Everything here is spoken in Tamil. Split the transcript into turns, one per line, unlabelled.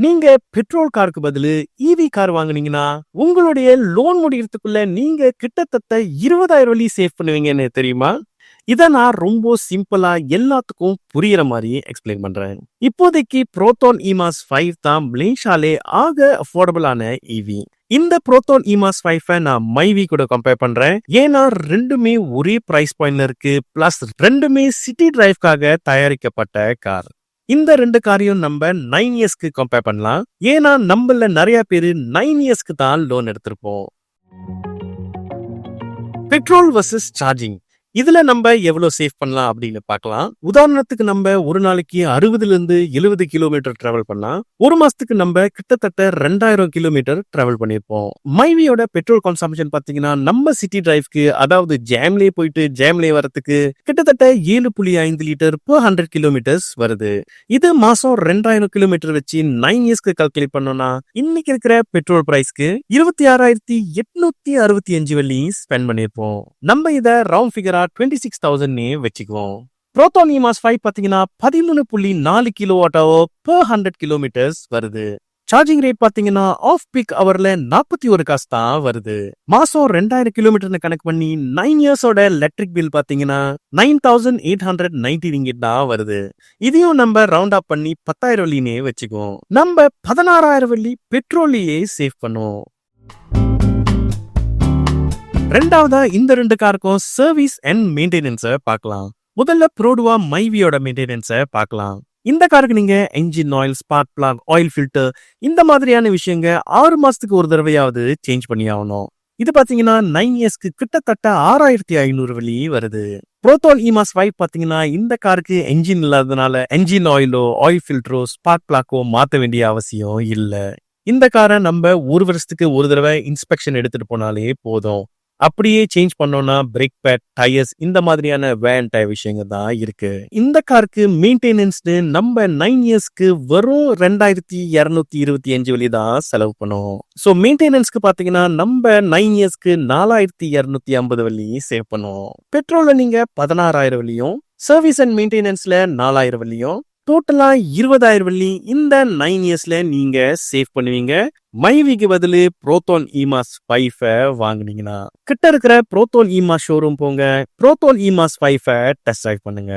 நீங்க பெட்ரோல் காருக்கு பதிலு ஈவி கார் வாங்குனீங்கன்னா உங்களுடைய லோன் முடியறதுக்குள்ள நீங்க கிட்டத்தட்ட 20,000 வழி சேவ் பண்ணுவீங்கன்னு தெரியுமா? இத நான் ரொம்ப சிம்பிளா எல்லாத்துக்கும் புரியுற மாதிரி எக்ஸ்பிளைன் பண்றேன். இப்போதைக்கு புரோட்டான் இமாஸ் 5 தான் மலேசியாலே ஆக அஃபோர்டபுளான ஈவி. இந்த புரோட்டான் இமாஸ் 5 நான் மைவி கூட கம்பேர் பண்றேன். ஏன்னா ரெண்டுமே ஒரே பிரைஸ் பாயிண்ட்ல இருக்கு. பிளஸ் ரெண்டுமே சிட்டி டிரைவ்க்காக தயாரிக்கப்பட்ட கார். இந்த ரெண்டு காரையும் நம்ம 9 இயர்ஸ்க்கு கம்பேர் பண்ணலாம். ஏன்னா நம்மள நிறைய பேரு 9 இயர்ஸ்க்கு தான் லோன் எடுத்திருப்போம். பெட்ரோல் வர்சஸ் சார்ஜிங், இதுல நம்ம எவ்வளவு சேவ் பண்ணலாம் அப்படின்னு பார்க்கலாம். உதாரணத்துக்கு நம்ம ஒரு நாளைக்கு 60 இருந்து 70 கிலோமீட்டர் டிராவல் பண்ணலாம். ஒரு மாசத்துக்கு நம்ம கிட்டத்தட்ட 2000 கிலோமீட்டர் டிராவல் பண்ணிருப்போம். மைவியோட பெட்ரோல் கன்சம்ஷன் பாத்தீங்கன்னா நம்ம சிட்டி டிரைவ்க்கு, அதாவது ஜாம்லே போயிட்டு ஜாம்லே வரதுக்கு கிட்டத்தட்ட 7.5 லிட்டர் per 100 கிலோமீட்டர்ஸ் வருது. இது மாசம் 2000 கிலோமீட்டர் வச்சு 9 இயர்ஸ்க்கு கால்குலேட் பண்ணோம்னா இன்னைக்கு இருக்கிற பெட்ரோல் பிரைஸ்க்கு 26,865 வழி ஸ்பெண்ட் பண்ணிருப்போம். நம்ம இத ரவுண்ட் ஃபிகரா 26,000 வச்சுக்குவோம். புரோட்டான் இமாஸ் 5 பாத்தீங்கன்னா 13.4 கிலோவாட் ஹவர் per 100 கிலோமீட்டர்ஸ் வருது. சார்ஜிங் ரேட் பாத்தீங்கன்னா ஆஃப் பீக் ஹவர்ல 41 காசு தான் வருது. மாசம் 2000 கிலோமீட்டர் கணக்கு பண்ணி 9 இயர்ஸோட எலக்ட்ரிக் பில் பாத்தீங்கன்னா 9,890 ரிங்கிட் தான் வருது. இதையும் நம்ம ரவுண்ட் அப் பண்ணி 10,000 வழினே வச்சுக்குவோம். நம்ம 16,000 வழி பெட்ரோலையே சேவ் பண்ணுவோம். ரெண்டாவதா இந்த ரெண்டு காருக்கும் சர்வீஸ் அண்ட் மெயின்டெனன்ஸை பார்க்கலாம். முதல்ல ப்ரோடுவா மைவியோட மெயின்டெனன்ஸை பார்க்கலாம். இந்த காருக்கு நீங்க engine oil, spark plug, oil filter இந்த மாதிரியான விஷயங்க 6 மாசத்துக்கு ஒரு தடவையாவது சேஞ்ச் பண்ணி ஆகணும். இது பாத்தீங்கன்னா 9 இயர்ஸ்க்கு கிட்டத்தட்ட 6,500 வழி வருது. புரோட்டான் இமாஸ் 5 பாத்தீங்கன்னா இந்த காருக்கு என்ஜின் இல்லாததுனால என்ஜின் ஆயிலோ, ஆயில் ஃபில்டரோ, ஸ்பார்க் பிளக்கோ மாத்த வேண்டிய அவசியம் இல்ல. இந்த காரை நம்ம ஒரு வருஷத்துக்கு ஒரு தடவை இன்ஸ்பெக்ஷன் எடுத்துட்டு போனாலே போதும். அப்படியே சேஞ்ச் பண்ணோம்னா பிரேக் பேட், டயர்ஸ் இந்த மாதிரியான வேன் டயர் விஷயங்க தான் இருக்கு. இந்த காருக்கு மெயின்டெனன்ஸ் நம்ம 9 இயர்ஸ்க்கு வெறும் 2,225 வழி தான் செலவு பண்ணுவோம். ஸோ மெயின்டெனன்ஸ்க்கு பாத்தீங்கன்னா நம்ம 9 இயர்ஸ்க்கு 4,250 வழி சேவ் பண்ணுவோம். பெட்ரோல்ல நீங்க 16,000 வழியும், சர்வீஸ் அண்ட் மெயின்டெனன்ஸ்ல 4,000 வழியும், டோட்டலா 20,000 வழி இந்த 9 இயர்ஸ்ல நீங்க சேவ் பண்ணுவீங்க. மைவிக்கு பதிலு புரோட்டான் இமாஸ் 5 வாங்குனீங்கன்னா கிட்ட இருக்கிற புரோட்டான் இமாஸ் ஷோரூம் போங்க, புரோட்டான் இமாஸ் 5 டெஸ்ட் டிரைவ் பண்ணுங்க.